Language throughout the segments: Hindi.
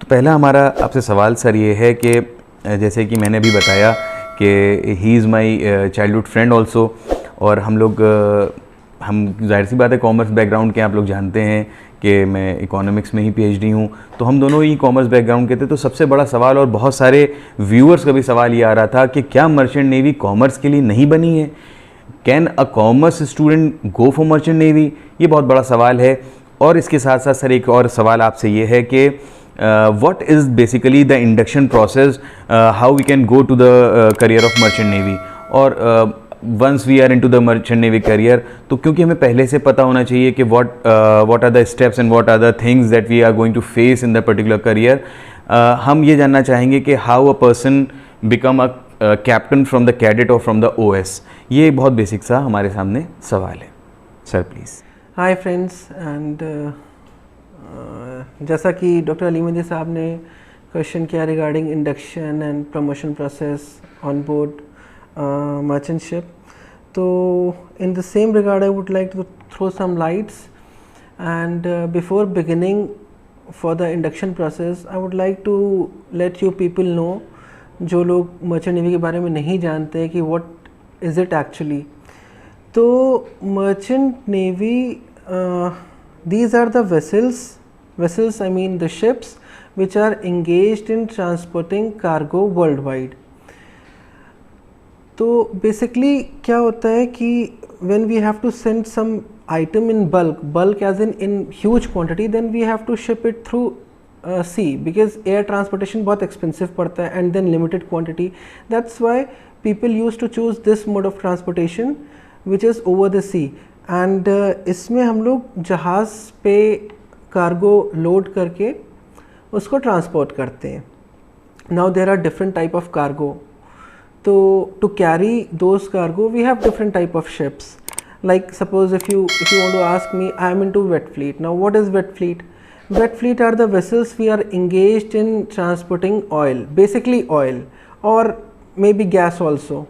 पहला हमारा आपसे सवाल सर ये है कि जैसे कि मैंने अभी बताया कि he is my childhood friend also, और हम जाहिर सी बात है कॉमर्स बैकग्राउंड के, आप लोग जानते हैं कि मैं इकोनॉमिक्स में ही पीएचडी हूँ, तो हम दोनों ही कॉमर्स बैकग्राउंड के थे। तो सबसे बड़ा सवाल, और बहुत सारे व्यूअर्स का भी सवाल ये आ रहा था कि क्या मर्चेंट नेवी कॉमर्स के लिए नहीं बनी है? Can a commerce student go for merchant navy? ये बहुत बड़ा सवाल है। और इसके साथ साथ सर एक और सवाल आपसे ये है कि what is basically the induction process, how we can go to the career of merchant navy, और once we are into the merchant navy career, तो क्योंकि हमें पहले से पता होना चाहिए कि what are the steps and what are the things that we are going to face in the particular career, हम ये जानना चाहेंगे कि how a person become a captain from the cadet or from the OS। ये बहुत बेसिक सा हमारे सामने सवाल है sir, please. Hi friends, and जैसा कि डॉक्टर अली मंजी साहब ने क्वेश्चन किया regarding induction and promotion process on board merchant ship, तो in the same regard I would like to throw some lights, and before beginning for the induction process I would like to let you people know, जो लोग मर्चेंट नेवी के बारे में नहीं जानते कि व्हाट इज़ इट एक्चुअली। तो merchant navy, these are the vessels I mean the ships which are engaged in transporting cargo worldwide। तो basically क्या होता है कि when we have to send some item in bulk as in huge quantity, then we have to ship it through sea, because air transportation बहुत expensive पड़ता है and then limited quantity। That's why people used to choose this mode of transportation which is over the sea। And इसमें हम लोग जहाज़ पे कार्गो लोड करके उसको ट्रांसपोर्ट करते हैं। Now there are different type of cargo, तो to carry those cargo we have different type of ships. Like suppose if you want to ask me, I am into wet fleet. Now what is wet fleet? Wet fleet are the vessels we are engaged in transporting oil, basically oil or maybe gas also।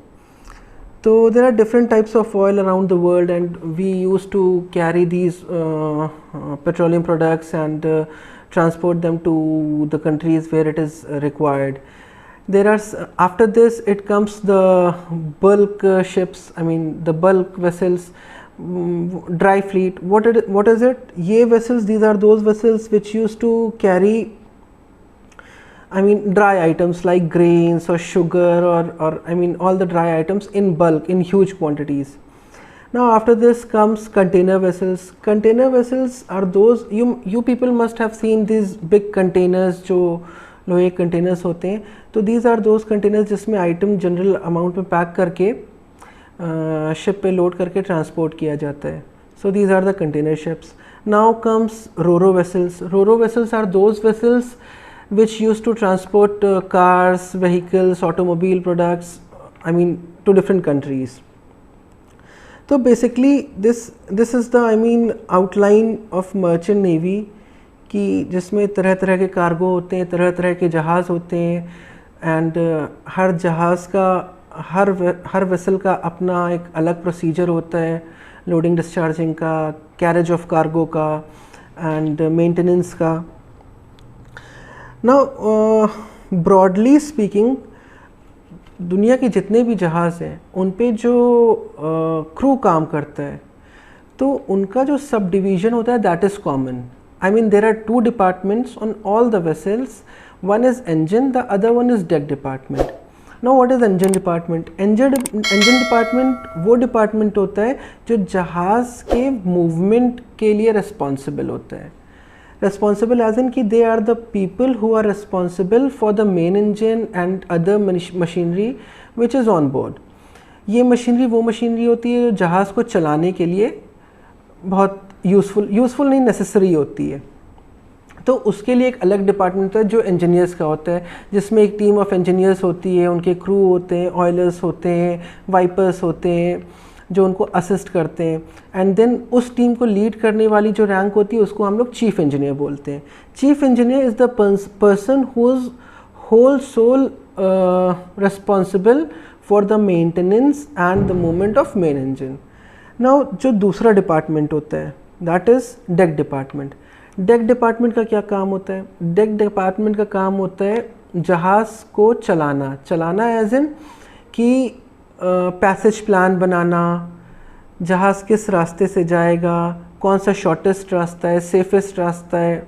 So there are different types of oil around the world, and we used to carry these petroleum products and transport them to the countries where it is required. There are after this it comes the bulk ships, I mean the bulk vessels, dry fleet. What is it? Ye vessels, these are those vessels which used to carry, I mean dry items like grains or sugar or I mean all the dry items in bulk, in huge quantities. Now after this comes container vessels. Container vessels are those, you people must have seen these big containers जो लोहे containers होते हैं। तो these are those containers जिसमें item general amount में पैक करके ship पे लोड करके ट्रांसपोर्ट किया जाता है। So these are the container ships. Now comes ro-ro vessels. Ro-ro vessels are those vessels which used to transport cars, vehicles, automobile products, I mean to different countries। तो basically this is the I mean outline of merchant navy, कि जिसमें तरह तरह के कार्गो होते हैं, तरह तरह के जहाज़ होते हैं, एंड हर जहाज़ का हर वेसल का अपना एक अलग प्रोसीजर होता है, लोडिंग डिस्चार्जिंग का, कैरेज ऑफ कार्गो का, एंड मेंटेनेंस का। नाउ ब्रॉडली स्पीकिंग, दुनिया के जितने भी जहाज़ हैं उन पे जो क्रू काम करता है, तो उनका जो सब डिवीज़न होता है that is common. I mean there are 2 departments on all the vessels, one is engine, the other one is deck department. Now what is engine department? engine department वो डिपार्टमेंट होता है जो जहाज़ के मूवमेंट के लिए रिस्पॉन्सिबल होता है। Responsible as in कि they are the people who are responsible for the main engine and other machinery which is on board। ये मशीनरी वो मशीनरी होती है जो जहाज़ को चलाने के लिए बहुत यूज़फुल नहीं, नेसेसरी होती है। तो उसके लिए एक अलग डिपार्टमेंट होता है जो इंजीनियर्स का होता है, जिसमें एक टीम ऑफ इंजीनियर्स होती है, उनके क्रू होते हैं, ऑयलर्स होते हैं, वाइपर्स होते हैं जो उनको असिस्ट करते हैं, एंड देन उस टीम को लीड करने वाली जो रैंक होती है उसको हम लोग चीफ इंजीनियर बोलते हैं। Chief engineer is the person who is whole sole responsible for the maintenance and the movement of main engine. Now जो दूसरा डिपार्टमेंट होता है that is deck department. Deck department का क्या काम होता है? डेक डिपार्टमेंट का काम होता है जहाज़ को चलाना एज इन कि पैसेज प्लान बनाना, जहाज़ किस रास्ते से जाएगा, कौन सा शॉर्टेस्ट रास्ता है, सेफेस्ट रास्ता है,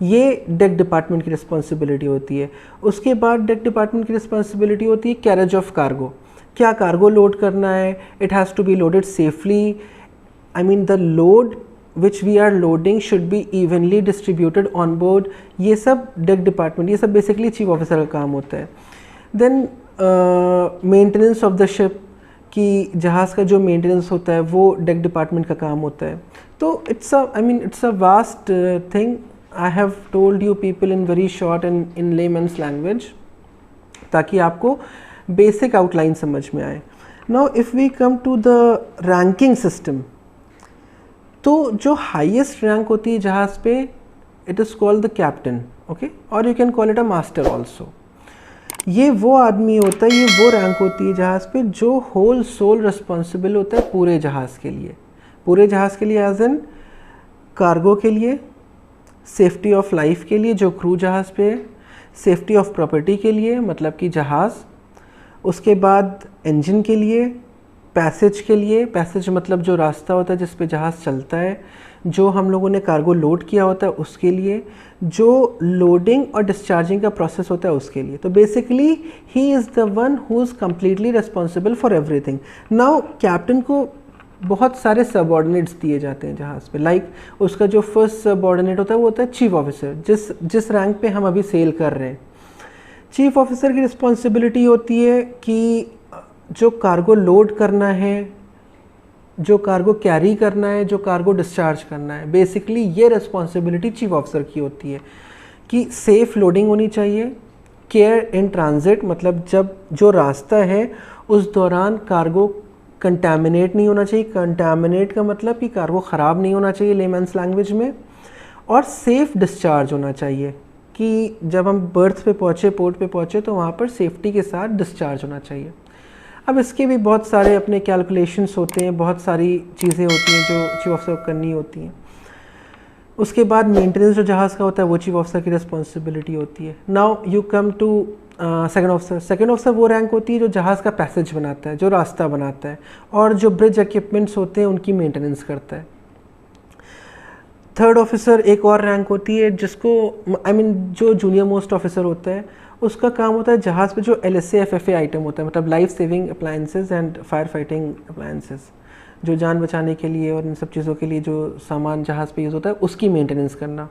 ये डेक डिपार्टमेंट की रिस्पॉन्सिबिलिटी होती है। उसके बाद डेक डिपार्टमेंट की रिस्पॉन्सिबिलिटी होती है कैरेज ऑफ कार्गो, क्या कार्गो लोड करना है, it has to be loaded safely, I mean the load which we are loading should be evenly distributed on board, ये सब डेक डिपार्टमेंट, ये सब बेसिकली चीफ ऑफिसर का काम होता है। Then maintenance of the ship, कि जहाज़ का जो मेंटेनेंस होता है वो डेक डिपार्टमेंट का काम होता है। तो it's a vast thing, I have told you people in very short and in layman's language, ताकि आपको बेसिक आउटलाइन समझ में आए। Now if we come to the ranking system, तो जो हाईएस्ट रैंक होती है जहाज़ पे, it is called the captain, okay, और you can call it a master also. ये वो आदमी होता है, ये वो रैंक होती है जहाज़ पे जो होल सोल रिस्पॉन्सिबल होता है पूरे जहाज़ के लिए, पूरे जहाज़ के लिए एज एन कार्गो के लिए, सेफ्टी ऑफ लाइफ के लिए जो क्रू जहाज़ पे है, सेफ्टी ऑफ प्रॉपर्टी के लिए मतलब कि जहाज़, उसके बाद इंजन के लिए, पैसेज के लिए, पैसेज मतलब जो रास्ता होता है जिस पे जहाज़ चलता है, जो हम लोगों ने कार्गो लोड किया होता है उसके लिए, जो लोडिंग और डिस्चार्जिंग का प्रोसेस होता है उसके लिए। तो basically he is the one who is completely responsible for everything. Now captain को बहुत सारे सबऑर्डिनेट्स दिए जाते हैं जहाज़ पे, लाइक उसका जो फर्स्ट सबऑर्डिनेट होता है वो होता है चीफ ऑफिसर, जिस रैंक पे हम अभी सेल कर रहे हैं। चीफ ऑफिसर की रिस्पॉन्सिबिलिटी होती है कि जो कार्गो लोड करना है, जो कार्गो कैरी करना है, जो कार्गो डिस्चार्ज करना है, बेसिकली ये रिस्पॉन्सिबिलिटी चीफ ऑफिसर की होती है कि सेफ़ लोडिंग होनी चाहिए, केयर इन ट्रांजिट मतलब जब जो रास्ता है उस दौरान कार्गो कंटामिनेट नहीं होना चाहिए, कंटामिनेट का मतलब कि कार्गो ख़राब नहीं होना चाहिए लेमन्स लैंग्वेज में, और सेफ़ डिस्चार्ज होना चाहिए कि जब हम बर्थ पे पहुँचे, पोर्ट पे पहुँचे तो वहाँ पर सेफ्टी के साथ डिस्चार्ज होना चाहिए। अब इसके भी बहुत सारे अपने कैलकुलेशंस होते हैं, बहुत सारी चीज़ें होती हैं जो चीफ ऑफिसर को करनी होती हैं। उसके बाद मेंटेनेंस जो जहाज़ का होता है वो चीफ ऑफिसर की रिस्पॉन्सिबिलिटी होती है। Now you come to second officer. Second officer वो रैंक होती है जो जहाज़ का पैसेज बनाता है, जो रास्ता बनाता है, और जो ब्रिज इक्विपमेंट्स होते हैं उनकी मेंटेनेंस करता है। थर्ड ऑफिसर एक और रैंक होती है जिसको जो जूनियर मोस्ट ऑफिसर होता है उसका काम होता है जहाज़ पे जो LSA FFA आइटम होता है, मतलब life saving appliances and fire fighting appliances, जो जान बचाने के लिए और इन सब चीज़ों के लिए जो सामान जहाज़ पे यूज़ होता है उसकी मेंटेनेंस करना।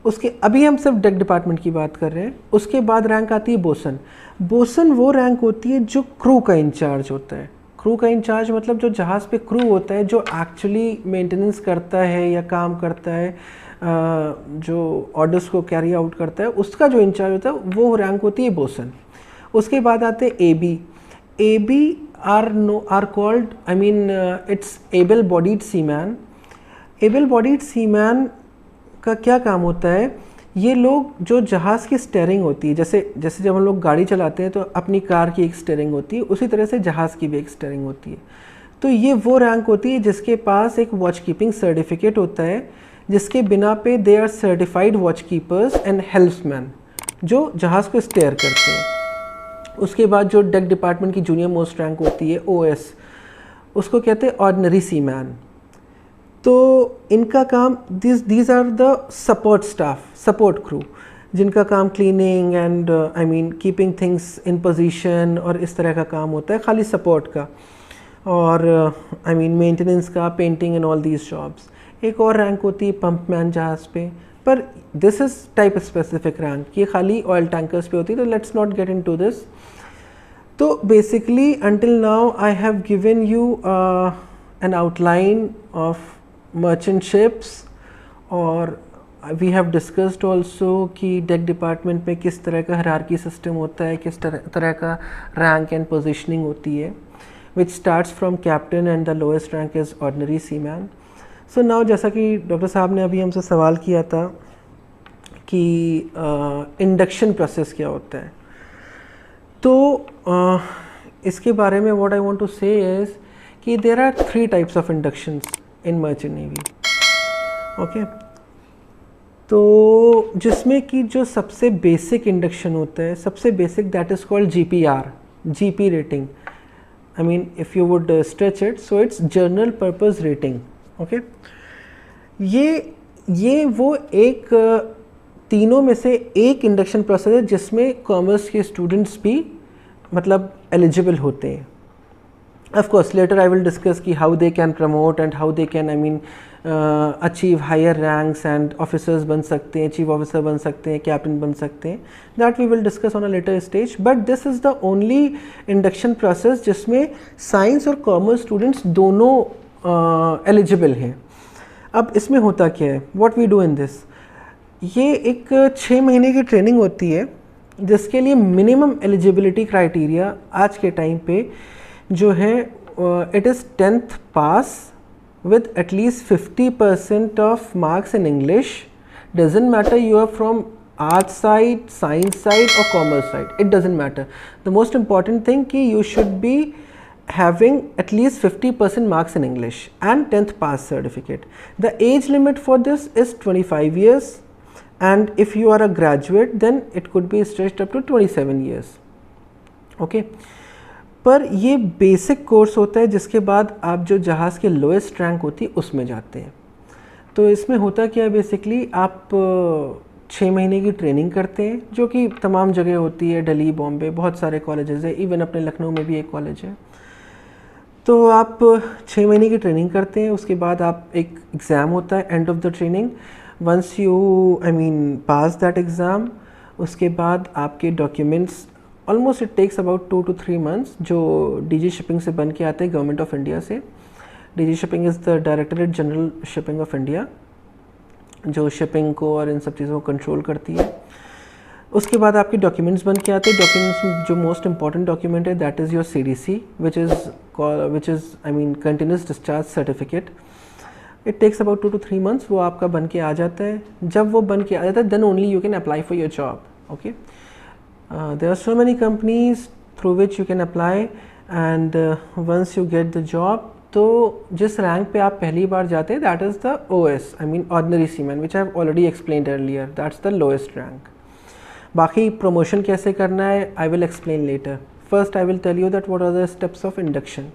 उसके अभी हम सिर्फ डेक डिपार्टमेंट की बात कर रहे हैं। उसके बाद रैंक आती है बोसन। बोसन वो रैंक होती है जो क्रू का इंचार्ज होता है। क्रू का इंचार्ज मतलब जो जहाज़ पे क्रू होता है जो एक्चुअली मेंटेनेंस करता है या काम करता है, जो ऑर्डर्स को कैरी आउट करता है, उसका जो इंचार्ज होता है वो रैंक होती है बोसन। उसके बाद आते हैं A B are called it's able bodied seaman. Able bodied seaman का क्या काम होता है, ये लोग जो जहाज़ की स्टीयरिंग होती है, जैसे जब हम लोग गाड़ी चलाते हैं तो अपनी कार की एक स्टीयरिंग होती है, उसी तरह से जहाज़ की भी एक स्टीयरिंग होती है। तो ये वो रैंक होती है जिसके पास एक वॉच कीपिंग सर्टिफिकेट होता है, जिसके बिना पे they are certified watch keepers and helmsman, जो जहाज़ को स्टेयर करते हैं। उसके बाद जो डेक डिपार्टमेंट की जूनियर मोस्ट रैंक होती है OS, उसको कहते हैं ऑर्डिनरी सीमैन। तो इनका काम these are the support staff, support crew, जिनका काम cleaning and keeping things in position और इस तरह का काम होता है, खाली सपोर्ट का, और मेंटेनेंस का, painting and all these jobs. एक और रैंक होती है पंप मैन जहाज़ पे, पर this is type specific rank, ये खाली ऑयल टैंकर्स पे होती है, तो let's not get into this. तो basically until now I have given you an outline of merchant ships, और वी हैव डिस्कस्ड ऑल्सो कि डेक डिपार्टमेंट में किस तरह का हायरार्की सिस्टम होता है, किस तरह का रैंक एंड पोजीशनिंग होती है, विच starts from captain and the lowest rank is ordinary seaman. So now जैसा कि डॉक्टर साहब ने अभी हमसे सवाल किया था कि इंडक्शन प्रोसेस क्या होता है, तो इसके बारे में what I want to say is कि there are 3 types of inductions in merchant navy. Okay, तो जिसमें कि जो सबसे बेसिक इंडक्शन होता है, सबसे basic, that is called GPR, GP rating. I mean if you would stretch it, so it's general purpose rating. Okay, ये वो एक तीनों में से एक इंडक्शन प्रोसेस है जिसमें कॉमर्स के स्टूडेंट्स भी मतलब एलिजिबल होते हैं. Of course later I will discuss कि how they can promote and how they can, I mean, achieve higher ranks and officers बन सकते हैं, चीफ ऑफिसर बन सकते हैं, कैप्टन बन सकते हैं. That we will discuss on a later stage. But this is the only induction process जिसमें साइंस और कॉमर्स स्टूडेंट्स दोनों एलिजिबल हैं. अब इसमें होता क्या है, what we do in this, ये एक 6 महीने की ट्रेनिंग होती है जिसके लिए मिनिमम एलिजिबिलिटी क्राइटेरिया आज के टाइम पे जो है it is 10th pass with at least 50% of marks in English. Doesn't matter you are from art side, science side or commerce side, it doesn't matter. The most important thing ki you should be having at least 50% marks in English and 10th pass certificate. The age limit for this is 25 years, and if you are a graduate then it could be stretched up to 27 years. Okay, पर ये बेसिक कोर्स होता है जिसके बाद आप जो जहाज़ के लोएस्ट रैंक होती है उसमें जाते हैं. तो इसमें होता क्या है, बेसिकली आप 6 महीने की ट्रेनिंग करते हैं जो कि तमाम जगह होती है, दिल्ली, बॉम्बे, बहुत सारे कॉलेजेस है, इवन अपने लखनऊ में भी एक कॉलेज है. तो आप 6 महीने की ट्रेनिंग करते हैं, उसके बाद आप एक एग्ज़ाम होता है end of the training. Once you, I mean, pass that exam, उसके बाद आपके documents almost it takes about 2 to 3 months जो DG शिपिंग से बन के आते हैं गवर्नमेंट ऑफ इंडिया से. DG shipping is the directorate general shipping of India, जो शिपिंग को और इन सब चीज़ों को कंट्रोल करती है. उसके बाद आपके डॉक्यूमेंट्स बन के आते हैं. डॉक्यूमेंट्स में जो मोस्ट इंपॉर्टेंट डॉक्यूमेंट है that is your CDC which is I mean continuous discharge certificate. It takes about 2 to 3 months, वो आपका बन के आ जाता है. जब वो बन के आ जाता है then only you can apply for your job. Okay, there are so many companies through which you can apply, and once you get the job, तो जिस रैंक पे आप पहली बार जाते हैं that is the OS, I mean ordinary seaman, which I have already explained earlier. That's the lowest rank. बाकी promotion कैसे करना है I will explain later. First I will tell you that what are the steps of induction.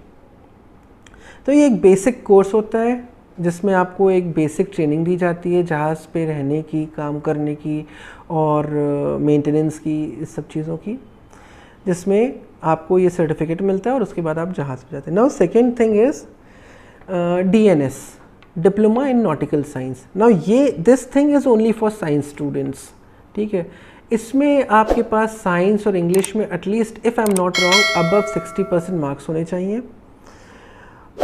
तो ये एक बेसिक कोर्स होता है जिसमें आपको एक बेसिक ट्रेनिंग दी जाती है जहाज़ पे रहने की, काम करने की और मेंटेनेंस की, इस सब चीज़ों की, जिसमें आपको ये सर्टिफिकेट मिलता है और उसके बाद आप जहाज़ पे जाते हैं. Now second thing is DNS, diploma in nautical science. Now ये this thing is only for science students. ठीक है, इसमें आपके पास साइंस और इंग्लिश में at least if I am not wrong above 60% marks होने चाहिए.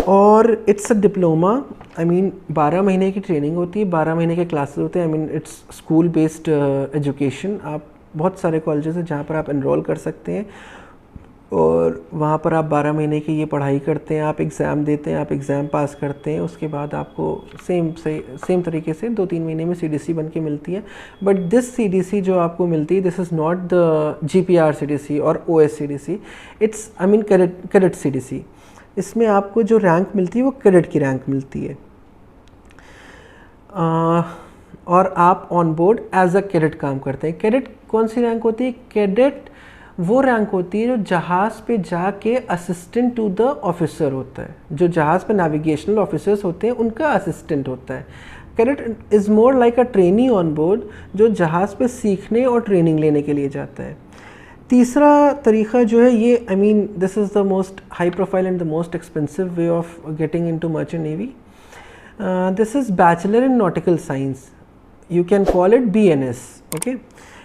और it's a diploma, I mean 12 महीने की ट्रेनिंग होती है, 12 महीने के क्लासेस होते हैं. I mean it's school based education. आप बहुत सारे कॉलेजेस हैं जहाँ पर आप एनरोल कर सकते हैं और वहाँ पर आप 12 महीने की ये पढ़ाई करते हैं. आप एग्ज़ाम देते हैं, आप एग्ज़ाम पास करते हैं, उसके बाद आपको सेम तरीके से 2-3 महीने में CDC बन के मिलती है. बट दिस CDC जो आपको मिलती है, this is not the GPR CDC और OS CDC, it's I mean cadet CDC. इसमें आपको जो रैंक मिलती है वो कैडेट की रैंक मिलती है. और आप on board as a cadet काम करते हैं. कैडेट कौन सी रैंक होती है? कैडेट वो रैंक होती है जो जहाज़ पे जाके असिस्टेंट टू द ऑफिसर होता है. जो जहाज़ पे नेविगेशनल ऑफिसर्स होते हैं उनका असिस्टेंट होता है. Cadet is more like a trainee on board जो जहाज़ पे सीखने और ट्रेनिंग लेने के लिए जाता है. तीसरा तरीक़ा जो है ये, I mean this is the most high profile and the most expensive way of getting into merchant navy. This is bachelor in nautical science. You can call it BNS. Okay,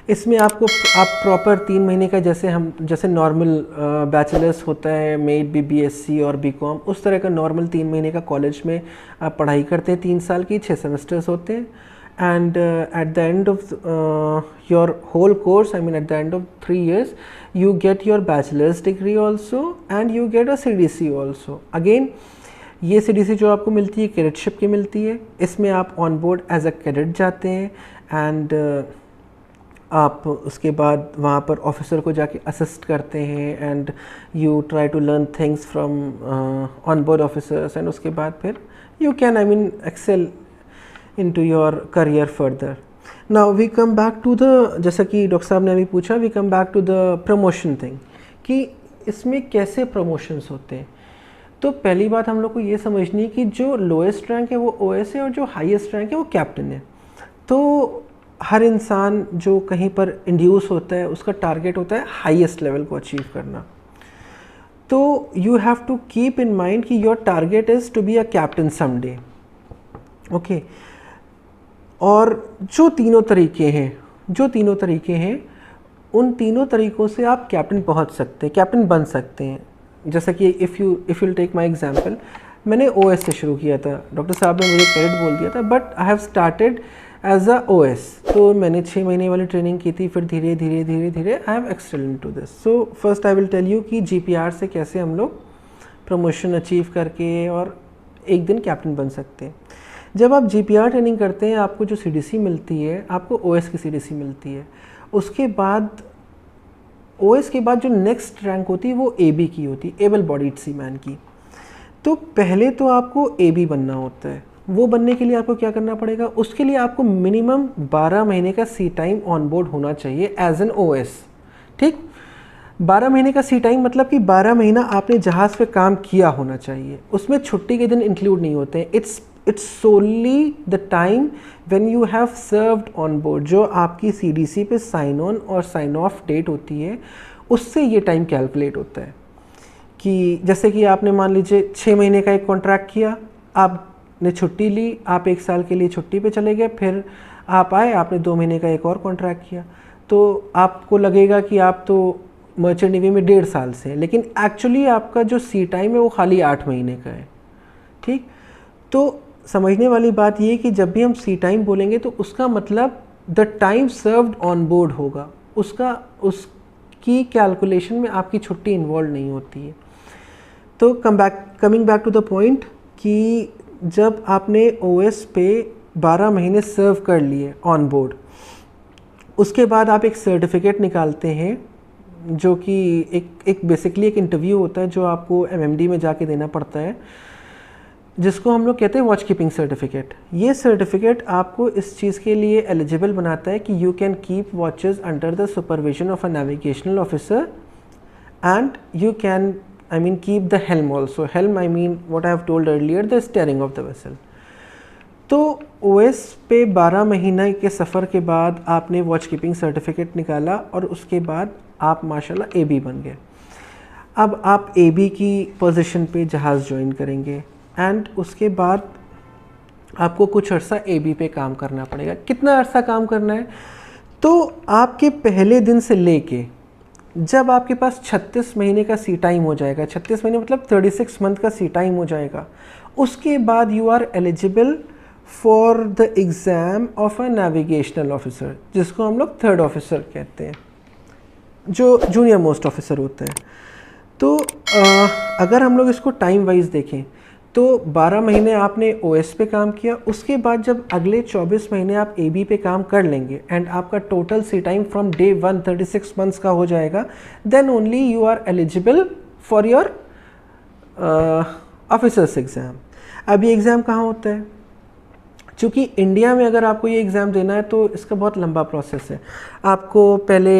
इसमें आप प्रॉपर 3 महीने का, जैसे नॉर्मल बैचलर्स होता है, मे इट बी BSc और BCom, उस तरह का नॉर्मल 3 महीने का कॉलेज में आप पढ़ाई करते हैं. 3 साल की 6 सेमेस्टर्स होते हैं. And at the end of your whole course, I mean at the end of 3 years, you get your bachelor's degree also and you get a CDC also. Again, ये CDC जो आपको मिलती है कैडेटशिप की मिलती है. इसमें आप on board as a cadet जाते हैं एंड आप उसके बाद वहाँ पर ऑफिसर को जाके असिस्ट करते हैं and you try to learn things from on board officers and उसके बाद फिर you can, I mean, excel into your career further. Now we come back to the, जैसा कि डॉक्टर साहब ने अभी पूछा, we come back to the promotion thing कि इसमें कैसे प्रमोशंस होते हैं। तो पहली बात हम लोग को ये समझनी है कि जो लोएस्ट रैंक है वो ओएस है और जो हाईएस्ट रैंक है वो कैप्टन है। तो हर इंसान जो कहीं पर इंड्यूस होता है उसका टारगेट होता है हाईएस्ट लेवल को अचीव करना। तो you have to keep in mind कि your target is to be a captain someday, okay. और जो तीनों तरीके हैं उन तीनों तरीक़ों से आप कैप्टन पहुंच सकते हैं, कैप्टन बन सकते हैं। जैसा कि if you take my example, मैंने ओएस से शुरू किया था, डॉक्टर साहब ने मुझे क्रेडिट बोल दिया था, but I have started as a OS. तो मैंने 6 महीने वाली ट्रेनिंग की थी, फिर धीरे धीरे I have excelled into this. So first I will tell you कि जीपीआर से कैसे हम लोग प्रमोशन अचीव करके और एक दिन कैप्टन बन सकते हैं। जब आप जीपीआर ट्रेनिंग करते हैं आपको जो सीडीसी मिलती है, आपको ओएस की सीडीसी मिलती है। उसके बाद ओएस के बाद जो नेक्स्ट रैंक होती है वो एबी की होती है, एबल बॉडीड सीमैन की। तो पहले तो आपको एबी बनना होता है। वो बनने के लिए आपको क्या करना पड़ेगा, उसके लिए आपको मिनिमम 12 महीने का सी टाइम ऑन बोर्ड होना चाहिए एज एन ओएस, ठीक। 12 महीने का सी टाइम मतलब कि 12 महीना आपने जहाज़ पे काम किया होना चाहिए। उसमें छुट्टी के दिन इंक्लूड नहीं होते हैं। It's solely the time when you have served on board. जो आपकी सीडीसी पे साइन ऑन और साइन ऑफ डेट होती है उससे ये टाइम कैलकुलेट होता है। कि जैसे कि आपने मान लीजिए 6 महीने का एक कॉन्ट्रैक्ट किया, आपने छुट्टी ली, आप 1 साल के लिए छुट्टी पे चले गए, फिर आप आए, आपने 2 महीने का एक और कॉन्ट्रैक्ट किया, तो आपको लगेगा कि आप तो मर्चेंट नेवी में 1.5 साल से हैं, लेकिन एक्चुअली आपका जो सी टाइम है वो खाली 8 महीने का है, ठीक। तो समझने वाली बात ये कि जब भी हम सी टाइम बोलेंगे तो उसका मतलब the time served on board होगा, उसकी कैलकुलेशन में आपकी छुट्टी इन्वॉल्व नहीं होती है। तो coming back to the point कि जब आपने ओएस पे 12 महीने सर्व कर लिए ऑन बोर्ड, उसके बाद आप एक सर्टिफिकेट निकालते हैं जो कि एक बेसिकली एक इंटरव्यू होता है जो आपको एमएमडी में जाके देना पड़ता है, जिसको हम लोग कहते हैं वॉच कीपिंग सर्टिफिकेट। ये सर्टिफिकेट आपको इस चीज़ के लिए एलिजिबल बनाता है कि you can keep watches under the supervision of a navigational officer and you can keep the helm also. Helm what I have told earlier, the steering of the vessel. तो ओएस पे 12 महीने के सफ़र के बाद आपने वॉच कीपिंग सर्टिफिकेट निकाला और उसके बाद आप माशाल्लाह एबी बन गए। अब आप एबी की पोजीशन पे जहाज़ ज्वाइन करेंगे एंड उसके बाद आपको कुछ अर्सा एबी पे काम करना पड़ेगा। कितना अर्सा काम करना है, तो आपके पहले दिन से लेके जब आपके पास 36 महीने का सी टाइम हो जाएगा, 36 महीने मतलब 36 मंथ का सी टाइम हो जाएगा, उसके बाद you are eligible for the exam of a navigational officer, जिसको हम लोग 3rd ऑफिसर कहते हैं, जो जूनियर मोस्ट ऑफिसर होते हैं। तो अगर हम लोग इसको टाइम वाइज देखें तो 12 महीने आपने ओएस पे काम किया, उसके बाद जब अगले 24 महीने आप एबी पे काम कर लेंगे एंड आपका total sea time from day 1 36 months का हो जाएगा, then only you are eligible for your officers exam. अब ये एग्ज़ाम कहाँ होता है, चूँकि इंडिया में अगर आपको ये एग्ज़ाम देना है तो इसका बहुत लंबा प्रोसेस है। आपको पहले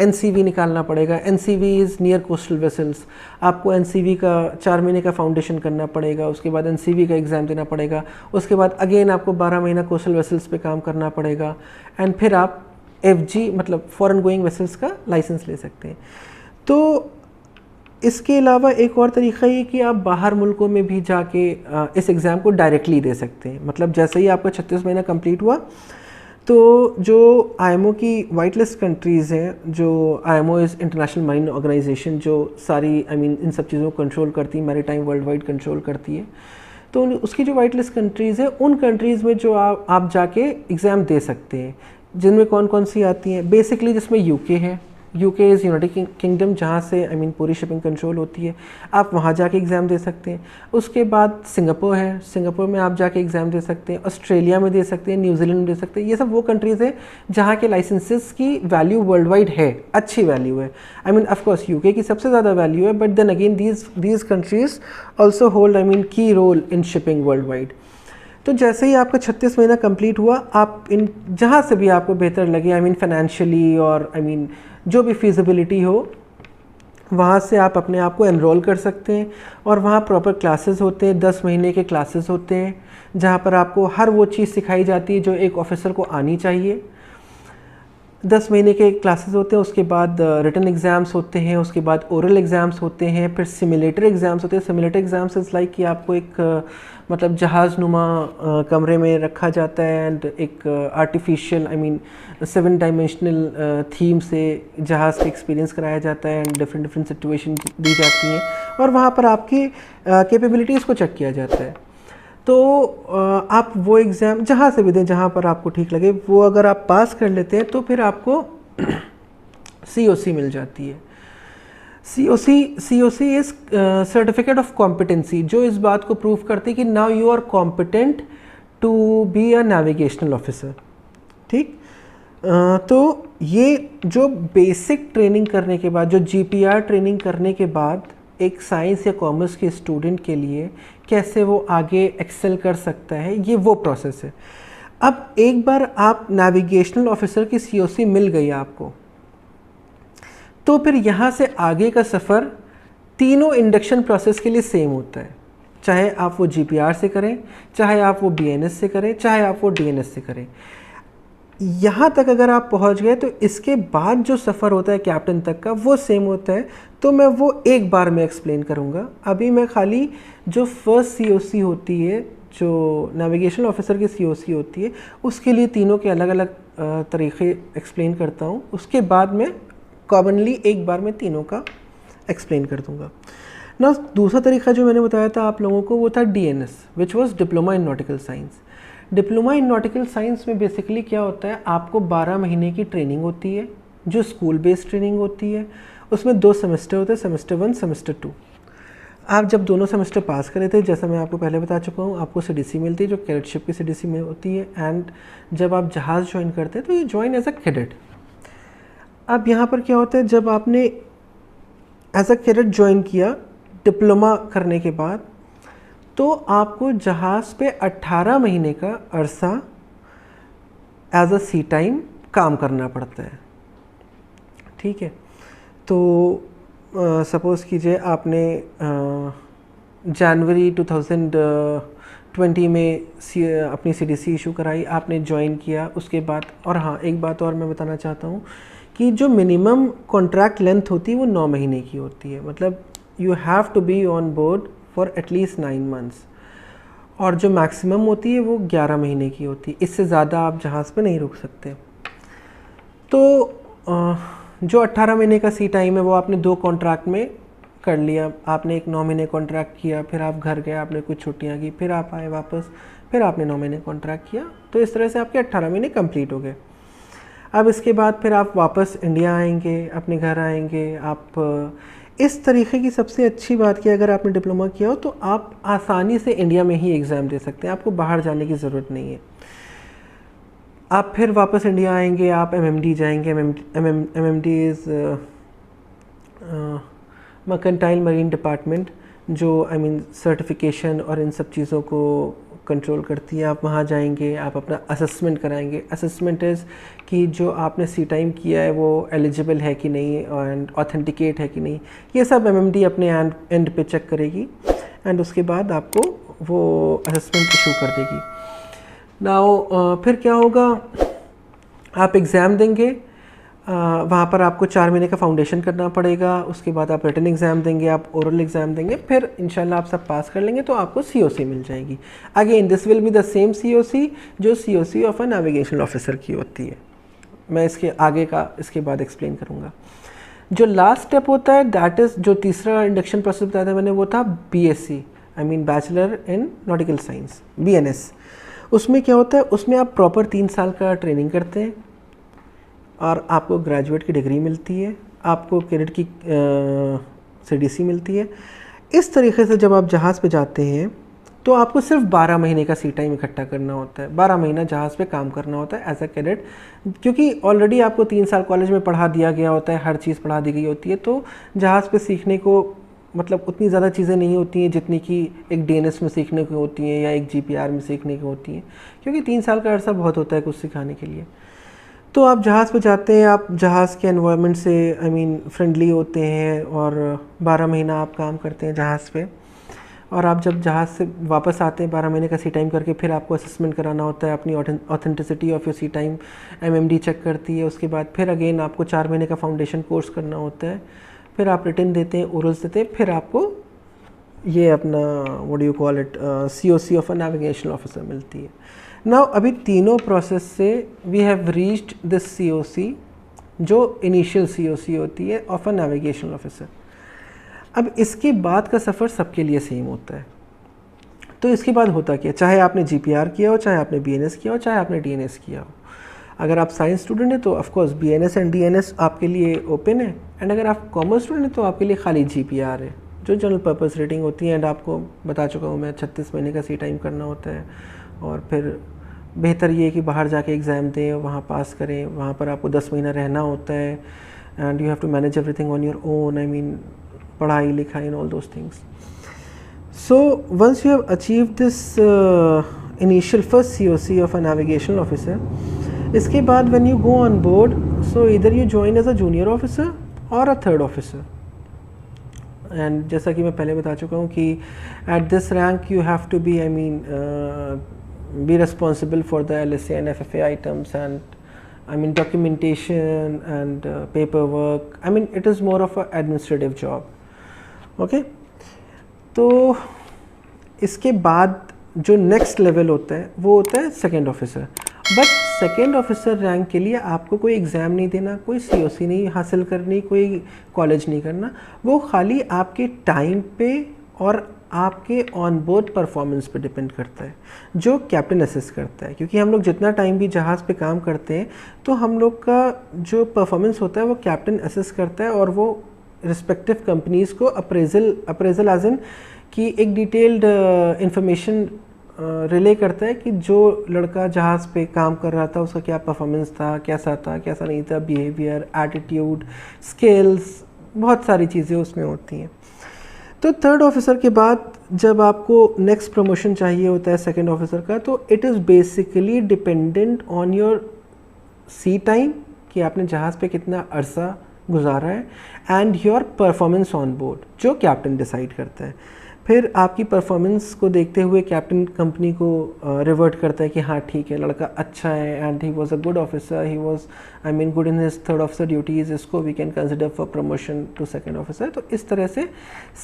एनसीवी निकालना पड़ेगा, NCV is near coastal vessels. आपको एनसीवी का 4 महीने का फाउंडेशन करना पड़ेगा, उसके बाद एनसीवी का एग्ज़ाम देना पड़ेगा, उसके बाद अगेन आपको 12 महीना कोस्टल वेसल्स पे काम करना पड़ेगा एंड फिर आप एफजी मतलब फॉरेन गोइंग वेसल्स का लाइसेंस ले सकते हैं। तो इसके अलावा एक और तरीक़ा ये कि आप बाहर मुल्कों में भी जाके इस एग्ज़ाम को डायरेक्टली दे सकते हैं। मतलब जैसे ही आपका 36 महीना कंप्लीट हुआ तो जो आईएमओ की वाइट लिस्ट कंट्रीज़ हैं, जो आईएमओ इज़ इंटरनेशनल मारीन ऑर्गेनाइजेशन, जो सारी इन सब चीज़ों को कंट्रोल करती है, मैरीटाइम वर्ल्ड वाइड कंट्रोल करती है, तो उसकी जो वाइट लिस्ट कंट्रीज़ हैं उन कंट्रीज़ में जो आप जाके एग्ज़ाम दे सकते हैं, जिनमें कौन कौन सी आती हैं बेसिकली, जिसमें यूके है। यूके इज़ यूनाइटेड किंगडम, जहाँ से पूरी शिपिंग कंट्रोल होती है, आप वहाँ जाके एग्ज़ाम दे सकते हैं। उसके बाद सिंगापुर है, सिंगापुर में आप जाके एग्ज़ाम दे सकते हैं, ऑस्ट्रेलिया में दे सकते हैं, न्यूजीलैंड में दे सकते हैं। ये सब वो कंट्रीज़ हैं जहाँ के लाइसेंसेस की वैल्यू वर्ल्ड वाइड है, अच्छी वैल्यू है। ऑफ कोर्स यूके की सबसे ज़्यादा वैल्यू है, but then again these countries also hold key role in shipping world wide. तो जैसे ही आपका 36 महीना कंप्लीट हुआ, आप इन जहाँ से भी आपको बेहतर लगे, आई मीन फाइनेंशियली और आई मीन जो भी फिजिबिलिटी हो, वहाँ से आप अपने आप को एनरोल कर सकते हैं। और वहाँ प्रॉपर क्लासेस होते हैं, 10 महीने के क्लासेस होते हैं, जहाँ पर आपको हर वो चीज़ सिखाई जाती है जो एक ऑफिसर को आनी चाहिए। 10 महीने के क्लासेस होते हैं, उसके बाद रिटन एग्ज़ाम्स होते हैं, उसके बाद ओरल एग्ज़ाम्स होते हैं, फिर सिमुलेटर एग्ज़ाम्स होते हैं। सिमुलेटर एग्ज़ाम्स इज़ लाइक कि आपको एक मतलब जहाज़ नुमा कमरे में रखा जाता है एंड एक artificial I mean 7 dimensional theme से जहाज़ का एक्सपीरियंस कराया जाता है एंड डिफरेंट सिचुएशन दी जाती हैं और वहाँ पर आपकी कैपेबिलिटीज़ को चेक किया जाता है। तो आप वो एग्ज़ाम जहाँ से भी दें, जहाँ पर आपको ठीक लगे, वो अगर आप पास कर लेते हैं तो फिर आपको COC मिल जाती है। COC is certificate of competency, जो इस बात को प्रूव करती है कि now you are competent to be a navigational officer. ठीक, तो ये जो बेसिक ट्रेनिंग करने के बाद, जो GPR ट्रेनिंग करने के बाद एक साइंस या कॉमर्स के स्टूडेंट के लिए कैसे वो आगे एक्सेल कर सकता है, ये वो प्रोसेस है। अब एक बार आप नेविगेशनल ऑफिसर की COC मिल गई आपको, तो फिर यहाँ से आगे का सफ़र तीनों इंडक्शन प्रोसेस के लिए सेम होता है, चाहे आप वो GPR से करें, चाहे आप वो BNS से करें, चाहे आप वो DNS से करें। यहाँ तक अगर आप पहुँच गए तो इसके बाद जो सफ़र होता है कैप्टन तक का, वो सेम होता है। तो मैं वो एक बार में एक्सप्लेन करूँगा। अभी मैं खाली जो फर्स्ट COC होती है, जो नेविगेशनल ऑफिसर की COC होती है, उसके लिए तीनों के अलग अलग तरीक़े एक्सप्लेन करता हूँ। उसके बाद मैं कॉमनली एक बार में तीनों का एक्सप्लेन कर दूँगा ना। दूसरा तरीका जो मैंने बताया था आप लोगों को, वो था DNS, which was diploma in nautical science. Diploma in nautical science में बेसिकली क्या होता है, आपको 12 महीने की ट्रेनिंग होती है, जो स्कूल बेस्ड ट्रेनिंग होती है। उसमें 2 सेमेस्टर होते हैं, सेमेस्टर 1, सेमेस्टर 2। आप जब दोनों सेमेस्टर पास करे थे, जैसा मैं आपको पहले बता चुका हूँ, आपको CDC मिलती है, जो कैडेटशिप की CDC में होती है। एंड जब आप जहाज़ ज्वाइन करते हैं तो ये ज्वाइन एज अ कैडेट। अब यहाँ पर क्या होता है, जब आपने एज अ कैडेट ज्वाइन किया डिप्लोमा करने के बाद, तो आपको जहाज़ पे 18 महीने का अरसा एज अ सी टाइम काम करना पड़ता है। ठीक है, तो सपोज़ कीजिए आपने जनवरी 2020 में अपनी CDC इशू कराई, आपने ज्वाइन किया उसके बाद। और हाँ, एक बात और मैं बताना चाहता हूँ कि जो मिनिमम कॉन्ट्रैक्ट लेंथ होती है वो 9 महीने की होती है। मतलब you have to be on board for at least 9 months. और जो मैक्सिमम होती है वो 11 महीने की होती है। इससे ज़्यादा आप जहाज़ पे नहीं रुक सकते। तो जो 18 महीने का सी टाइम है वो आपने 2 कॉन्ट्रैक्ट में कर लिया। आपने एक 9 महीने कॉन्ट्रैक्ट किया, फिर आप घर गए, आपने कुछ छुट्टियाँ की, फिर आप आए वापस, फिर आपने 9 महीने कॉन्ट्रैक्ट किया। तो इस तरह से आपके 18 महीने कंप्लीट हो गए। अब इसके बाद फिर आप वापस इंडिया आएंगे, अपने घर आएंगे। आप इस तरीके की सबसे अच्छी बात कि अगर आपने डिप्लोमा किया हो तो आप आसानी से इंडिया में ही एग्ज़ाम दे सकते हैं, आपको बाहर जाने की ज़रूरत नहीं है। आप फिर वापस इंडिया आएंगे, आप MMD जाएंगे। MMD is mercantile marine department, जो आई मीन सर्टिफिकेशन और इन सब चीज़ों को कंट्रोल करती है। आप वहाँ जाएंगे, आप अपना असेसमेंट कराएंगे। असेसमेंट इज़ कि जो आपने सी टाइम किया है वो एलिजिबल है कि नहीं एंड ऑथेंटिकेट है कि नहीं, ये सब MMD अपने एंड पे चेक करेगी एंड उसके बाद आपको वो असेसमेंट इशू कर देगी। नाउ फिर क्या होगा, आप एग्ज़ाम देंगे। वहाँ पर आपको 4 महीने का फाउंडेशन करना पड़ेगा। उसके बाद आप रिटन एग्ज़ाम देंगे, आप ओरल एग्ज़ाम देंगे, फिर इंशाल्लाह आप सब पास कर लेंगे तो आपको COC मिल जाएगी। Again this will be the same COC जो COC of a navigational officer की होती है। मैं इसके आगे का इसके बाद एक्सप्लेन करूँगा। जो लास्ट स्टेप होता है दैट इज़, जो तीसरा इंडक्शन प्रोसेस बताया था मैंने, वो था BSc, I mean bachelor in nautical science, BNS। उसमें क्या होता है, उसमें आप प्रॉपर 3 साल का ट्रेनिंग करते हैं और आपको ग्रेजुएट की डिग्री मिलती है, आपको कैडेट की CDC मिलती है। इस तरीके से जब आप जहाज़ पे जाते हैं तो आपको सिर्फ 12 महीने का सी टाइम इकट्ठा करना होता है। 12 महीना जहाज़ पे काम करना होता है एज अ कैडेट, क्योंकि ऑलरेडी आपको 3 साल कॉलेज में पढ़ा दिया गया होता है, हर चीज़ पढ़ा दी गई होती है। तो जहाज़ पे सीखने को मतलब उतनी ज़्यादा चीज़ें नहीं होती हैं जितनी कि एक डीएनएस में सीखने की होती हैं या एक जीपीआर में सीखने की होती हैं, क्योंकि 3 साल का अरसा बहुत होता है कुछ सिखाने के लिए। तो आप जहाज़ पे जाते हैं, आप जहाज़ के एनवायरनमेंट से फ्रेंडली होते हैं और 12 महीना आप काम करते हैं जहाज़ पे, और आप जब जहाज़ से वापस आते हैं 12 महीने का सी टाइम करके, फिर आपको असेसमेंट कराना होता है, अपनी authenticity of your sea time MMD check करती है। उसके बाद फिर अगेन आपको 4 महीने का फाउंडेशन कोर्स करना होता है, फिर आप रिटन देते हैं, ओरल्स देते हैं, फिर आपको ये अपना what do you call it COC of a navigation officer मिलती है। नाउ अभी तीनों प्रोसेस से we have reached this COC, जो इनिशियल COC होती है ऑफ अ नेविगेशन ऑफिसर। अब इसके बाद का सफ़र सबके लिए सेम होता है। तो इसके बाद होता क्या, चाहे आपने GPR किया हो, चाहे आपने BNS किया हो, चाहे आपने DNS किया हो। अगर आप साइंस स्टूडेंट हैं तो of course BNS and DNS आपके लिए ओपन है, एंड अगर आप कॉमर्स स्टूडेंट हैं तो आपके लिए खाली GPR है, जो जनरल पर्पस रेटिंग होती है। एंड आपको बता चुका हूँ मैं, 36 महीने का सी टाइम करना होता है, और फिर बेहतर ये है कि बाहर जाके एग्ज़ाम दें और वहाँ पास करें। वहाँ पर आपको 10 महीना रहना होता है, and you have to manage everything on your own, पढ़ाई लिखाई and all those things. So once you have achieve this initial first COC of a navigational officer, इसके बाद when you go on board, so इधर you join as a junior officer और अ थर्ड ऑफिसर। एंड जैसा कि मैं पहले बता चुका हूँ कि at this rank you have to be be responsible for the LSA and FFA items, and documentation and paperwork. It is more of a administrative job. Okay, तो इसके बाद जो नेक्स्ट लेवल होता है वो होता है second officer. But second officer rank के लिए आपको कोई एग्ज़ाम नहीं देना, कोई COC नहीं हासिल करनी, कोई कॉलेज नहीं करना। वो खाली आपके टाइम पे और आपके ऑन बोर्ड परफॉर्मेंस पे डिपेंड करता है, जो कैप्टन असेस करता है। क्योंकि हम लोग जितना टाइम भी जहाज़ पे काम करते हैं, तो हम लोग का जो परफॉर्मेंस होता है वो कैप्टन असेस करता है, और वो रिस्पेक्टिव कंपनीज़ को अप्रेजल एज इन कि एक डिटेल्ड इंफॉर्मेशन रिले करता है कि जो लड़का जहाज़ पे काम कर रहा था उसका क्या परफॉर्मेंस था, कैसा नहीं था, बिहेवियर, एटीट्यूड, स्किल्स, बहुत सारी चीज़ें उसमें होती हैं। तो थर्ड ऑफिसर के बाद जब आपको नेक्स्ट प्रमोशन चाहिए होता है सेकंड ऑफिसर का, तो it is basically dependent on your sea time कि आपने जहाज़ पे कितना अरसा गुजारा है, and your performance on board, जो कैप्टन डिसाइड करता है। फिर आपकी परफॉर्मेंस को देखते हुए कैप्टन कंपनी को रिवर्ट करता है कि हाँ ठीक है, लड़का अच्छा है, and he was a good officer, he was good in his third officer duties, इसको we can consider for promotion to second officer. तो इस तरह से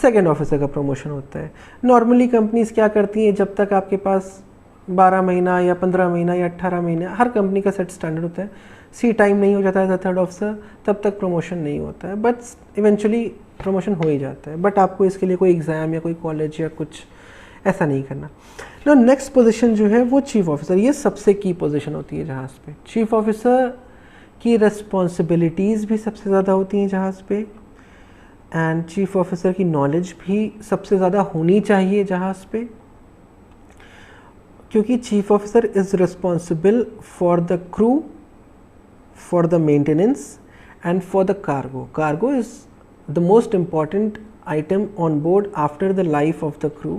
सेकंड ऑफिसर का प्रमोशन होता है। नॉर्मली कंपनीज क्या करती हैं, जब तक आपके पास 12 महीना या 15 महीना या 18 महीना, हर कंपनी का सेट स्टैंडर्ड होता है, सी टाइम नहीं हो जाता है थर्ड ऑफिसर, तब तक प्रमोशन नहीं होता है। बट इवेंचुअली प्रमोशन हो ही जाता है, बट आपको इसके लिए कोई एग्ज़ाम या कोई कॉलेज या कुछ ऐसा नहीं करना। ना नेक्स्ट पोजीशन जो है वो चीफ ऑफिसर, ये सबसे की पोजीशन होती है जहाज़ पे। चीफ ऑफिसर की रिस्पॉन्सिबिलिटीज़ भी सबसे ज़्यादा होती हैं जहाज़ पे, एंड चीफ ऑफिसर की नॉलेज भी सबसे ज़्यादा होनी चाहिए जहाज़ पे, क्योंकि chief officer is responsible for the crew, for the maintenance and for the cargo. Cargo is the most important item on board after the life of the crew,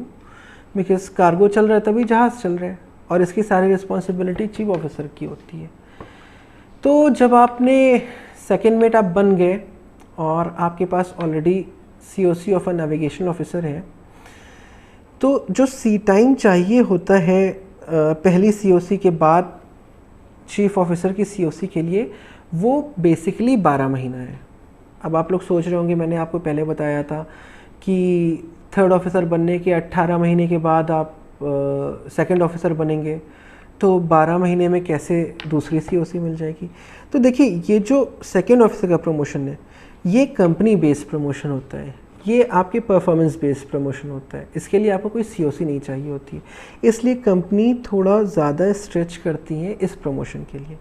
because cargo चल रहा है तभी जहाज़ चल रहा है, और इसकी सारी रिस्पॉन्सिबिलिटी चीफ ऑफिसर की होती है। तो जब आपने सेकेंड मेट आप बन गए और आपके पास already COC of a navigation officer है, तो जो सी टाइम चाहिए होता है पहली COC के बाद चीफ ऑफिसर की COC के लिए, वो बेसिकली 12 महीना है। अब आप लोग सोच रहे होंगे, मैंने आपको पहले बताया था कि थर्ड ऑफिसर बनने के 18 महीने के बाद आप सेकंड ऑफिसर बनेंगे, तो 12 महीने में कैसे दूसरी COC मिल जाएगी। तो देखिए, ये जो सेकंड ऑफिसर का प्रमोशन है, ये कंपनी बेस्ड प्रमोशन होता है, ये आपके परफॉर्मेंस बेस्ड प्रमोशन होता है। इसके लिए आपको कोई COC नहीं चाहिए होती है, इसलिए कंपनी थोड़ा ज़्यादा स्ट्रेच करती है इस प्रमोशन के लिए।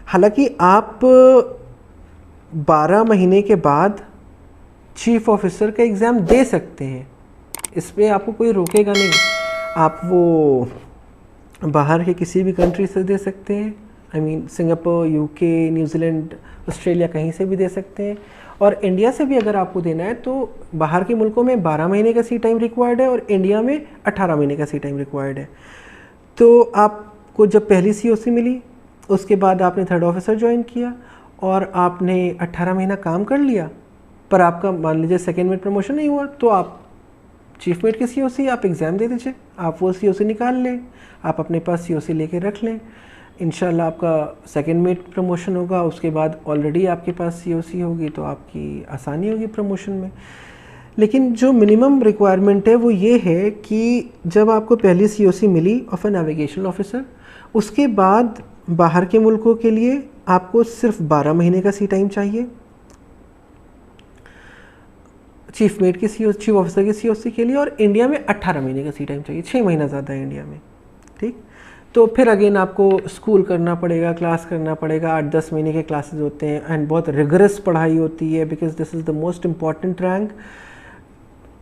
हालांकि आप 12 महीने के बाद चीफ ऑफिसर का एग्ज़ाम दे सकते हैं, इस पर आपको कोई रोकेगा नहीं। आप वो बाहर के किसी भी कंट्री से दे सकते हैं, I mean Singapore, UK, New Zealand, Australia, कहीं से भी दे सकते हैं। और इंडिया से भी अगर आपको देना है तो बाहर के मुल्कों में 12 महीने का सी टाइम रिक्वायर्ड है और इंडिया में 18 महीने का सी टाइम रिक्वायर्ड है। तो आपको जब पहली COC मिली, उसके बाद आपने थर्ड ऑफिसर ज्वाइन किया और आपने 18 महीना काम कर लिया, पर आपका मान लीजिए सेकेंड मेट प्रमोशन नहीं हुआ, तो आप चीफ मेट की COC आप एग्ज़ाम दे दीजिए, आप वो COC निकाल लें, आप अपने पास COC लेके रख लें। इंशाल्लाह आपका सेकेंड मेट प्रमोशन होगा, उसके बाद ऑलरेडी आपके पास COC होगी, तो आपकी आसानी होगी प्रमोशन में। लेकिन जो मिनिमम रिक्वायरमेंट है वो ये है कि जब आपको पहली COC मिली ऑफ ए नेविगेशनल ऑफिसर, उसके बाद बाहर के मुल्कों के लिए आपको सिर्फ 12 महीने का सी टाइम चाहिए चीफ मेट की चीफ ऑफिसर की COC के लिए, और इंडिया में 18 महीने का सी टाइम चाहिए, 6 महीना ज़्यादा है इंडिया में। ठीक, तो फिर अगेन आपको स्कूल करना पड़ेगा, क्लास करना पड़ेगा, 8-10 महीने के क्लासेस होते हैं एंड बहुत रिगरस पढ़ाई होती है, because this is the most important rank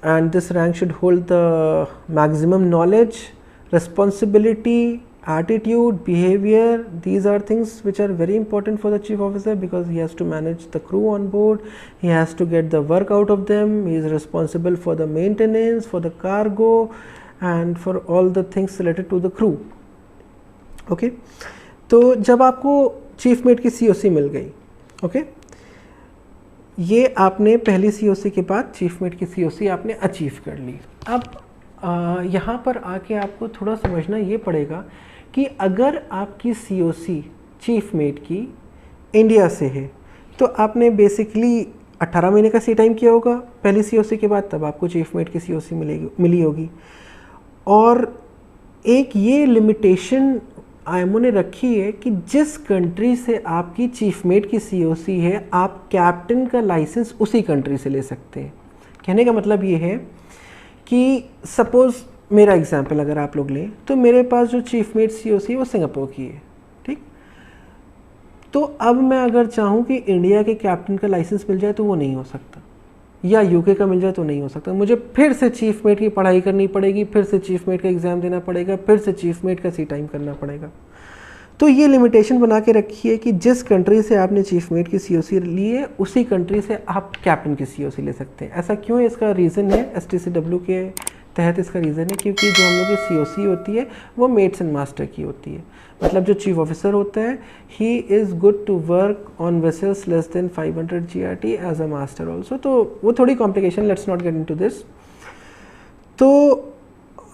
and this rank should hold the maximum knowledge, responsibility, attitude, behavior. These are things which are very important for the chief officer because he has to manage the crew on board, he has to get the work out of them, he is responsible for the maintenance, for the cargo and for all the things related to the crew. Okay, तो जब आपको चीफ मेट की COC मिल गई, okay, ये आपने पहली COC के बाद चीफ मेट की COC आपने अचीव कर ली। अब यहाँ पर आके आपको थोड़ा समझना ये पड़ेगा कि अगर आपकी COC चीफ मेट की इंडिया से है तो आपने बेसिकली 18 महीने का सी टाइम किया होगा पहली COC के बाद, तब आपको चीफ मेट की COC मिली होगी। और एक ये लिमिटेशन IMO ने रखी है कि जिस कंट्री से आपकी चीफ मेट की COC है, आप कैप्टन का लाइसेंस उसी कंट्री से ले सकते हैं। कहने का मतलब ये है कि सपोज़ मेरा एग्जांपल अगर आप लोग लें तो मेरे पास जो चीफ मेट COC है वो सिंगापुर की है। ठीक, तो अब मैं अगर चाहूँ कि इंडिया के कैप्टन का लाइसेंस मिल जाए तो वो नहीं हो सकता, या यूके का मिल जाए तो नहीं हो सकता, मुझे फिर से चीफ मेट की पढ़ाई करनी पड़ेगी, फिर से चीफ मेट का एग्ज़ाम देना पड़ेगा, फिर से चीफ मेट का सी टाइम करना पड़ेगा। तो ये लिमिटेशन बना के रखी है कि जिस कंट्री से आपने चीफ मेट की COC ली है उसी कंट्री से आप कैप्टन की COC ले सकते हैं। ऐसा क्यों है? इसका रीज़न है STCW के तहत इसका रीज़न है क्योंकि जो हम लोग की COC होती है वो मेट्स एंड मास्टर की होती है। मतलब जो चीफ ऑफिसर होता है he is good to work on vessels less than 500 GRT as a master also. तो वो थोड़ी complication, let's not get into this. तो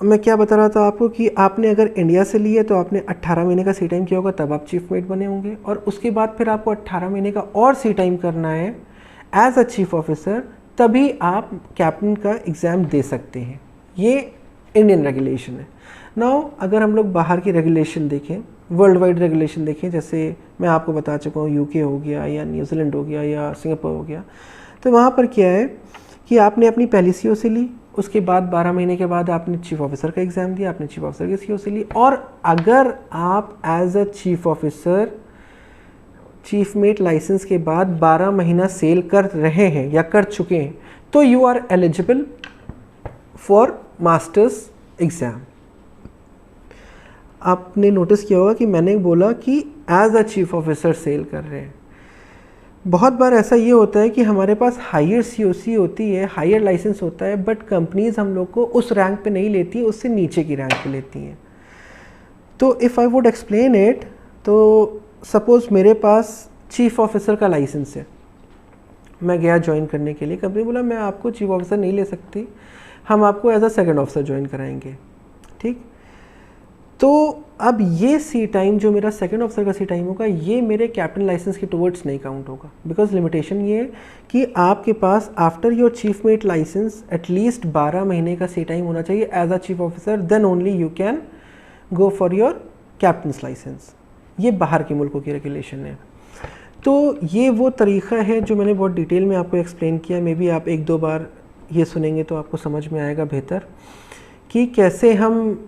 मैं क्या बता रहा था आपको कि आपने अगर इंडिया से लिए तो आपने 18 महीने का सी टाइम किया होगा, तब आप चीफ मेट बने होंगे, और उसके बाद फिर आपको 18 महीने का और सी टाइम करना है एज अ चीफ ऑफिसर, तभी आप कैप्टन का एग्ज़ाम दे सकते हैं। ये इंडियन रेगुलेशन है। नाउ अगर हम लोग बाहर की रेगुलेशन देखें, वर्ल्ड वाइड रेगुलेशन देखें, जैसे मैं आपको बता चुका हूँ यूके हो गया या न्यूजीलैंड हो गया या सिंगापुर हो गया, तो वहाँ पर क्या है कि आपने अपनी पहली COC ली, उसके बाद 12 महीने के बाद आपने चीफ ऑफिसर का एग्ज़ाम दिया, आपने चीफ ऑफिसर की COC ली, और अगर आप एज अ chief officer chief mate licence के बाद 12 महीना सेल कर रहे हैं या कर चुके हैं तो you are eligible for masters exam. आपने नोटिस किया होगा कि मैंने बोला कि एज अ चीफ ऑफिसर सेल कर रहे हैं। बहुत बार ऐसा ये होता है कि हमारे पास हायर COC होती है, हायर लाइसेंस होता है, बट कंपनीज हम लोग को उस रैंक पे नहीं लेती, उससे नीचे की रैंक पे लेती हैं। तो if I would explain it, तो सपोज़ मेरे पास चीफ ऑफिसर का लाइसेंस है, मैं गया ज्वाइन करने के लिए, कंपनी बोला मैं आपको चीफ ऑफिसर नहीं ले सकती, हम आपको as a second officer join कराएंगे। ठीक, तो अब ये सी टाइम जो मेरा सेकंड ऑफिसर का सी टाइम होगा, ये मेरे कैप्टन लाइसेंस के टुवर्ड्स नहीं काउंट होगा, बिकॉज लिमिटेशन ये है कि आपके पास after your chief mate license at least 12 महीने का सी टाइम होना चाहिए as a chief officer, then only you can go for your captain's license. ये बाहर के मुल्कों की रेगुलेशन है। तो ये वो तरीक़ा है जो मैंने बहुत डिटेल में आपको एक्सप्लेन किया। मे बी आप 1-2 बार ये सुनेंगे तो आपको समझ में आएगा बेहतर कि कैसे हम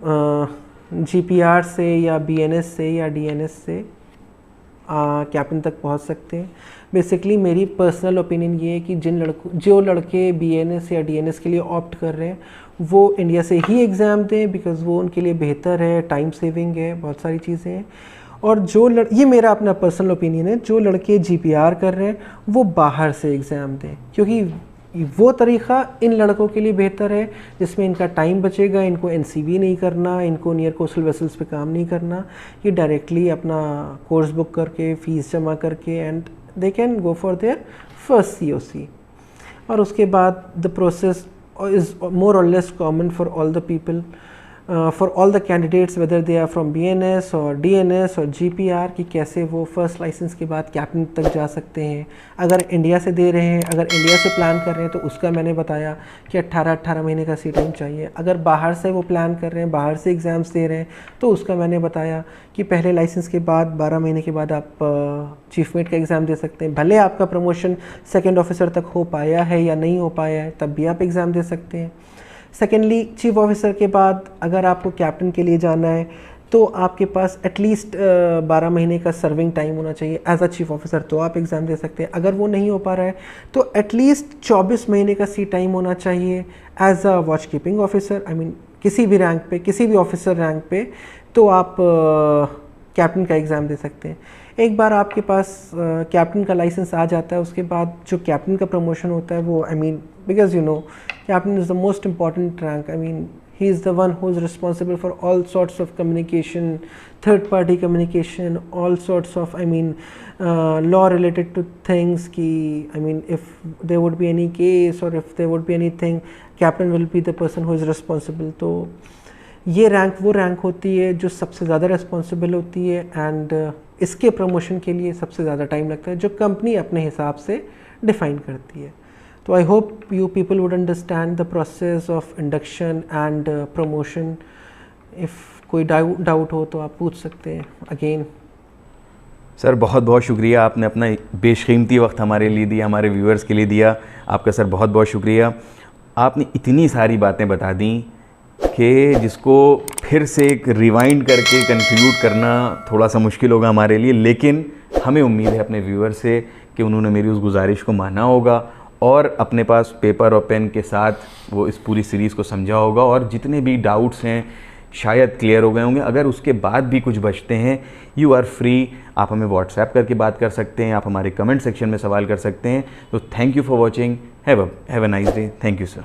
GPR से या BNS से या DNS से कैप्टन तक पहुंच सकते हैं। बेसिकली मेरी पर्सनल ओपिनियन ये है कि जो लड़के BNS या DNS के लिए ऑप्ट कर रहे हैं वो इंडिया से ही एग्ज़ाम दें, बिकॉज़ वो उनके लिए बेहतर है, टाइम सेविंग है, बहुत सारी चीज़ें हैं। और जो ये मेरा अपना पर्सनल ओपिनियन है, जो लड़के GPR कर रहे हैं वो बाहर से एग्ज़ाम दें, क्योंकि वो तरीक़ा इन लड़कों के लिए बेहतर है जिसमें इनका टाइम बचेगा, इनको NCV नहीं करना, इनको नियर कोस्टल वेसल्स पे काम नहीं करना, ये डायरेक्टली अपना कोर्स बुक करके फ़ीस जमा करके and they can go for their first COC। और उसके बाद the process is more or less common for all the people, for all the candidates whether they are from BNS और DNS और GPR, कि कैसे वो फर्स्ट लाइसेंस के बाद कैप्टन तक जा सकते हैं। अगर इंडिया से दे रहे हैं, अगर इंडिया से प्लान कर रहे हैं तो उसका मैंने बताया कि 18 महीने का सी टाइम चाहिए। अगर बाहर से वो प्लान कर रहे हैं, बाहर से एग्ज़ाम्स दे रहे हैं तो उसका मैंने बताया कि पहले लाइसेंस के बाद 12 महीने के बाद आप चीफ मेट का एग्ज़ाम दे सकते हैं। भले आपका प्रमोशन सेकेंड ऑफिसर तक हो पाया है या नहीं हो पाया है, तब भी आप एग्ज़ाम दे सकते हैं। सेकेंडली, चीफ ऑफिसर के बाद अगर आपको कैप्टन के लिए जाना है तो आपके पास एटलीस्ट 12 महीने का सर्विंग टाइम होना चाहिए एज अ चीफ ऑफिसर, तो आप एग्ज़ाम दे सकते हैं। अगर वो नहीं हो पा रहा है तो एटलीस्ट 24 महीने का सी टाइम होना चाहिए as a watch keeping officer, I mean किसी भी रैंक पे, किसी भी ऑफिसर रैंक पे, तो आप कैप्टन का एग्ज़ाम दे सकते हैं। एक बार आपके पास कैप्टन का लाइसेंस आ जाता है, उसके बाद जो कैप्टन का प्रमोशन होता है वो, I mean because you know captain is the most important rank, I mean he is the one who is responsible for all sorts of communication, third party communication, all sorts of, I mean, law related to things ki, I mean, if there would be any case or if there would be anything, captain will be the person who is responsible। तो ये रैंक वो रैंक होती है जो सबसे ज़्यादा रिस्पॉन्सिबल होती है एंड इसके प्रमोशन के लिए सबसे ज़्यादा टाइम लगता है, जो कंपनी अपने हिसाब से डिफ़ाइन करती है। So I hope you people would understand the process of induction and promotion. If कोई डाउट हो तो आप पूछ सकते हैं अगेन। सर बहुत बहुत शुक्रिया, आपने अपना बेशकीमती वक्त हमारे लिए दिया, हमारे व्यूअर्स के लिए दिया। आपका सर बहुत बहुत शुक्रिया। आपने इतनी सारी बातें बता दी कि जिसको फिर से एक रिवाइंड करके कंक्लूड करना थोड़ा सा मुश्किल होगा हमारे लिए, लेकिन हमें उम्मीद है अपने व्यूअर से कि उन्होंने मेरी उस गुजारिश को माना होगा और अपने पास पेपर और पेन के साथ वो इस पूरी सीरीज़ को समझा होगा और जितने भी डाउट्स हैं शायद क्लियर हो गए होंगे। अगर उसके बाद भी कुछ बचते हैं, यू आर फ्री, आप हमें व्हाट्सएप करके बात कर सकते हैं, आप हमारे कमेंट सेक्शन में सवाल कर सकते हैं। तो thank you for watching, have a nice day. Thank you sir.